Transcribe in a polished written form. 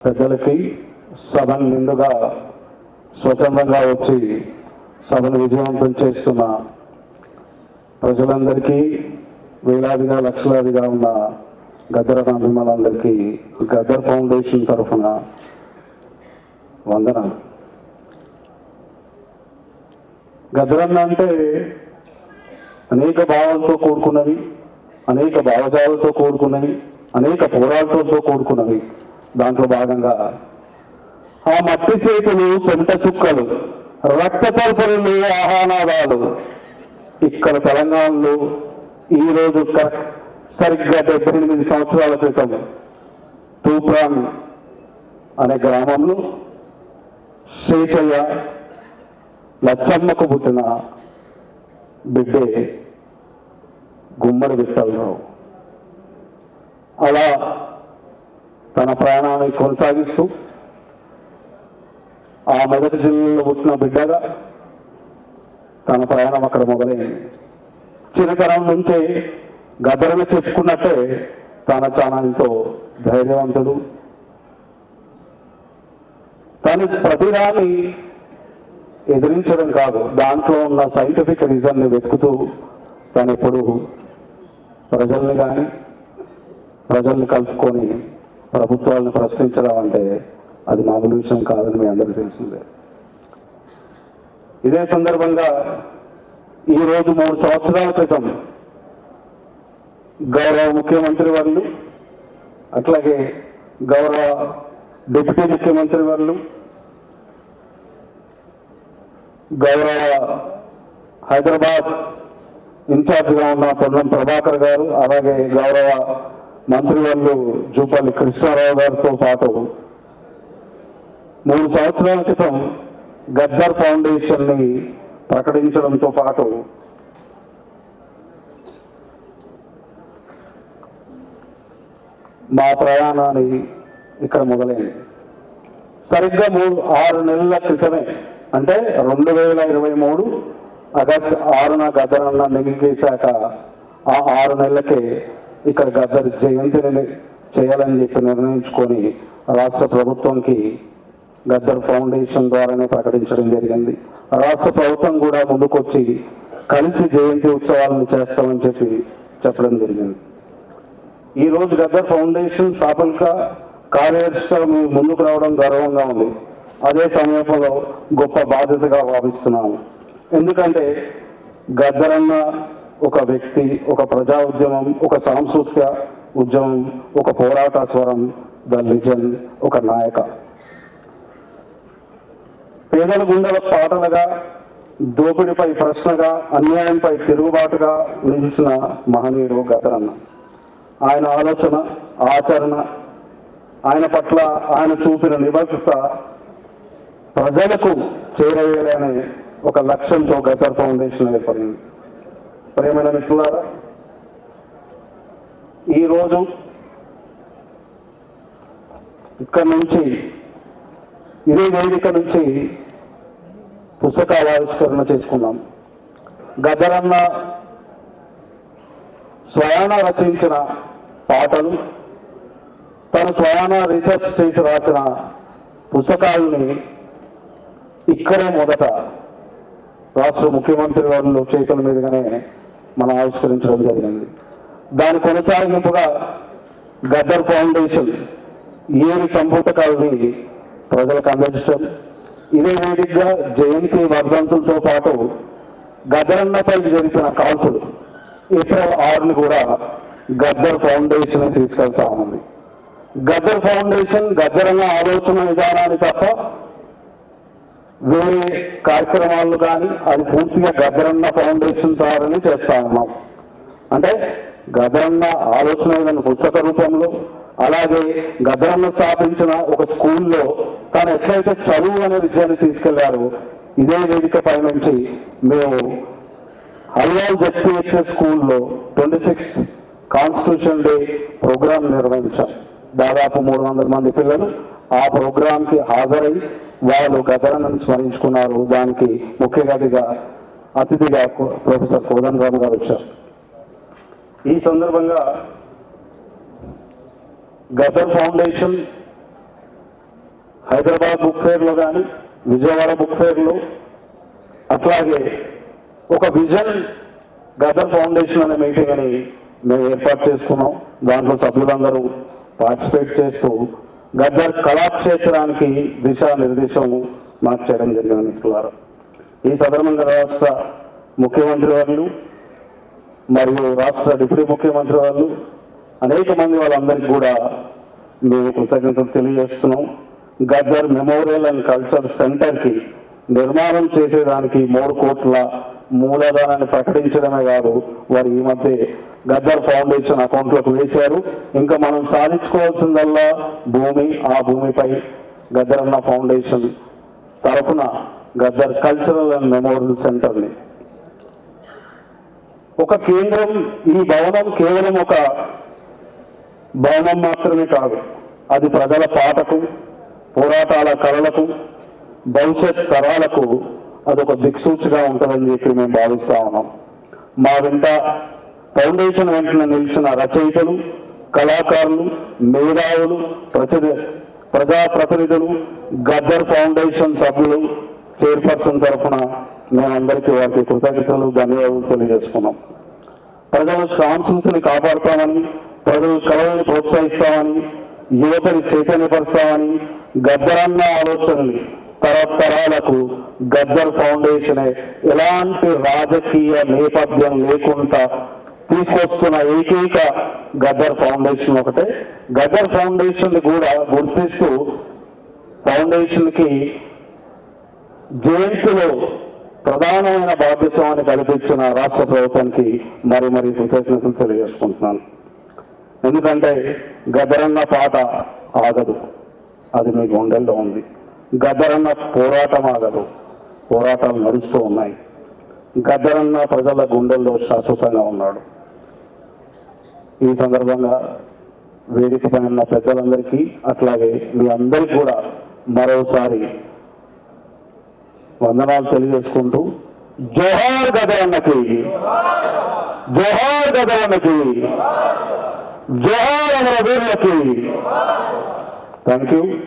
పెద్దలకి సభను నిండుగా స్వచ్ఛందంగా వచ్చి సభను విజయవంతం చేస్తున్న ప్రజలందరికీ, వేలాదిగా లక్షలాదిగా ఉన్న గద్దర్ అభిమానులందరికీ గద్దర్ ఫౌండేషన్ తరఫున వందనాలు. గద్దర్ అన్న అంటే అనేక భావాలతో కూడుకున్నవి, అనేక భావజాలతో కూడుకున్నవి, అనేక పోరాటాలతో కూడుకున్నవి. దాంట్లో భాగంగా ఆ మట్టి చేతులు, సెంట చుక్కలు, రక్త తల్పనలు, ఆహానాదాలు ఇక్కడ తెలంగాణలో ఈరోజు సరిగ్గా 78 సంవత్సరాల క్రితం తూప్రాన్ అనే గ్రామంలో శేషయ్య లచ్చమ్మకు పుట్టిన బిడ్డే గుమ్మడి విఠలరావు. అలా తన ప్రయాణాన్ని కొనసాగిస్తూ ఆ మెదక్ జిల్లాలో పుట్టిన బిడ్డగా తన ప్రయాణం అక్కడ మొదలైంది. చిన్నతనం నుంచే గద్దరని చెప్పుకున్నట్టే తన చాలా ఎంతో ధైర్యవంతుడు. తను ప్రతిదాన్ని ఎదిరించడం కాదు, దాంట్లో ఉన్న సైంటిఫిక్ రీజన్ని వెతుకుతూ తను ఎప్పుడు ప్రజల్ని కానీ ప్రజల్ని కలుపుకొని ప్రభుత్వాలను ప్రశ్నించడం అంటే అది మామూలు విషయం కాదని మీ అందరికీ తెలిసిందే. ఇదే సందర్భంగా ఈరోజు 3 సంవత్సరాల క్రితం గౌరవ ముఖ్యమంత్రి వర్యులు, అట్లాగే గౌరవ డిప్యూటీ ముఖ్యమంత్రి వర్యులు, గౌరవ హైదరాబాద్ ఇన్ఛార్జిగా ఉన్న పొన్నం ప్రభాకర్ గారు, అలాగే గౌరవ మంత్రివర్యులు జూపల్లి కృష్ణారావు గారితో పాటు 3 సంవత్సరాల క్రితం గద్దర్ ఫౌండేషన్ని ప్రకటించడంతో పాటు మా ప్రయాణాన్ని ఇక్కడ మొదలైంది. సరిగ్గా 6 నెలల క్రితమే, అంటే 2023 ఆగస్టు 6న గద్దర్ అన్న నెగ్గికేశాక ఆ 6 నెలలకే ఇక్కడ గద్దర్ జయంతిని చేయాలని చెప్పి నిర్ణయించుకొని రాష్ట్ర ప్రభుత్వంకి గద్దర్ ఫౌండేషన్ ద్వారానే ప్రకటించడం జరిగింది. రాష్ట్ర ప్రభుత్వం కూడా ముందుకొచ్చి కలిసి జయంతి ఉత్సవాలను చేస్తామని చెప్పడం జరిగింది. ఈరోజు గద్దర్ ఫౌండేషన్ స్థాపక కార్యదర్శిగా ముందుకు రావడం గర్వంగా ఉంది. అదే సమయంలో గొప్ప బాధ్యతగా భావిస్తున్నాము. ఎందుకంటే గద్దర్ అన్న ఒక వ్యక్తి, ఒక ప్రజా ఉద్యమం, ఒక సాంస్కృతిక ఉద్యమం, ఒక పోరాట స్వరం, ద లెజెండ్, ఒక నాయక. పేదల గుండెల పాటలుగా, దోపిడిపై ప్రశ్నగా, అన్యాయంపై తిరుగుబాటుగా నిలిచిన మహనీయుడు గద్దర్ అన్న. ఆయన ఆలోచన, ఆచరణ, ఆయన పట్ల ఆయన చూపిన నిబద్ధత ప్రజలకు చేరవేయాలనే ఒక లక్ష్యంతో గద్దర్ ఫౌండేషన్ ఏర్పడింది. ప్రియమైన మిత్రులారా, ఈరోజు ఇక్కడ నుంచి ఇదే వేదిక నుంచి పుస్తకాల ఆవిష్కరణ చేసుకున్నాం. గద్దర్ అన్న స్వయాన రచించిన పాటలు, తను స్వయాన రీసెర్చ్ చేసి రాసిన పుస్తకాలని ఇక్కడే మొదట రాష్ట్ర ముఖ్యమంత్రి వాళ్ళు చేతుల మీదుగానే మనం ఆవిష్కరించడం జరిగింది. దాని కొనసాగింపుగా గద్దర్ ఫౌండేషన్ 7 సంపుటకాలని ప్రజలకు అందించడం, ఇదే వేదికగా జయంతి వర్ధంతులతో పాటు గద్దర్ అన్నపై జరిపిన కాల్పులు ఏప్రిల్ 6ని కూడా గద్దర్ ఫౌండేషన్ తీసుకెళ్తా ఉంది. గద్దర్ ఫౌండేషన్ గద్దర్ అన్న ఆలోచన విధానాన్ని తప్ప వేరే కార్యక్రమాలు కానీ అది పూర్తిగా గద్దర్ అన్న ఫౌండేషన్ ద్వారానే చేస్తా ఉన్నాం. అంటే గద్దర్ అన్న ఆలోచన విధానం పుస్తక రూపంలో, అలాగే గద్దర్ అన్న స్థాపించిన ఒక స్కూల్లో తాను ఎట్లయితే చదువు అనే విద్యను తీసుకెళ్లారో ఇదే వేదికపై నుంచి మేము హల్వాల్ జెడ్పీహెచ్ఎస్ స్కూల్లో 26th కాన్స్టిట్యూషన్ డే ప్రోగ్రాం నిర్వహించాం. దాదాపు 300 మంది పిల్లలు ఆ ప్రోగ్రాంకి హాజరై వాళ్ళు గద్దర్ అన్నను స్మరించుకున్నారు. దానికి ముఖ్య అతిథిగా ప్రొఫెసర్ కోదండరామ్ గారు వచ్చారు. ఈ సందర్భంగా గద్దర్ ఫౌండేషన్ హైదరాబాద్ బుక్ ఫేర్లో కానీ విజయవాడ బుక్ ఫేర్లో, అట్లాగే ఒక విజన్ గదర్ ఫౌండేషన్ అనే మీటింగ్ అని మేము ఏర్పాటు చేసుకున్నాం. దాంట్లో సభ్యులందరూ పార్టిసిపేట్ చేస్తూ గద్దర్ కళాక్షేత్రానికి దిశానిర్దేశం మాకు చేయడం జరిగింది మిత్రులారా. ఈ సందర్భంగా రాష్ట్ర ముఖ్యమంత్రి వాళ్ళు మరియు రాష్ట్ర డిప్యూటీ ముఖ్యమంత్రి వాళ్ళు అనేక మంది వాళ్ళందరికీ కూడా మేము కృతజ్ఞతలు తెలియజేస్తున్నాం. గద్దర్ మెమోరియల్ అండ్ కల్చర్ సెంటర్కి నిర్మాణం చేసేదానికి 3 కోట్ల మూలధనాన్ని ప్రకటించడమే కాదు, వారు ఈ మధ్య గద్దర్ ఫౌండేషన్ అకౌంట్లోకి వేశారు. ఇంకా మనం సాధించుకోవాల్సిందల్లా భూమి. ఆ భూమిపై గద్దర్ అన్న ఫౌండేషన్ తరఫున గద్దర్ కల్చరల్ అండ్ మెమోరియల్ సెంటర్ని ఒక కేంద్రం. ఈ భవనం కేవలం ఒక భవనం మాత్రమే కాదు, అది ప్రజల పాటకు, పోరాటాల కళలకు, భవిష్యత్ తరాలకు అదొక దిక్సూచిగా ఉంటుందని చెప్పి మేము భావిస్తా ఉన్నాం. మా వెంట ఫౌండేషన్ వెంటనే నిలిచిన రచయితలు, కళాకారులు, మేధావులు, ప్రజాప్రతినిధులు, గద్దర్ ఫౌండేషన్ సభ్యులు, చైర్పర్సన్ తరఫున మేమందరికీ వారికి కృతజ్ఞతలు, ధన్యవాదాలు తెలియజేసుకున్నాం. ప్రజల సంస్కృతిని కాపాడుతామని, ప్రజల కళలను ప్రోత్సహిస్తామని, యువతని చైతన్యపరుస్తామని గద్దరన్న ఆలోచనని తరతరాలకు గద్దర్ ఫౌండేషన్ ఎలాంటి రాజకీయ నేపథ్యం లేకుండా తీసుకొస్తున్న ఏకైక గద్దర్ ఫౌండేషన్ ఒకటే. గద్దర్ ఫౌండేషన్ కూడా గుర్తిస్తూ ఫౌండేషన్కి జయంతిలో ప్రధానమైన భాగస్వామిని కల్పించిన రాష్ట్ర ప్రభుత్వానికి మరి కృతజ్ఞతలు తెలియజేసుకుంటున్నాను. ఎందుకంటే గద్దరన్న పాట ఆగదు, అది మీ గుండెల్లో ఉంది. గద్దరన్న పోరాటం ఆగదు, పోరాటాలు నడుస్తూ ఉన్నాయి. గద్దరన్న ప్రజల గుండెల్లో శాశ్వతంగా ఉన్నాడు. ఈ సందర్భంగా వేదిక పైన ఉన్న పెద్దలందరికీ, అట్లాగే మీ అందరికీ కూడా మరోసారి వందనాలు తెలియజేసుకుంటూ, జోహార్ గద్దరన్నకి, జోహార్ గద్దరన్నకి, జోహార్ అమర వీరులకి. Thank you.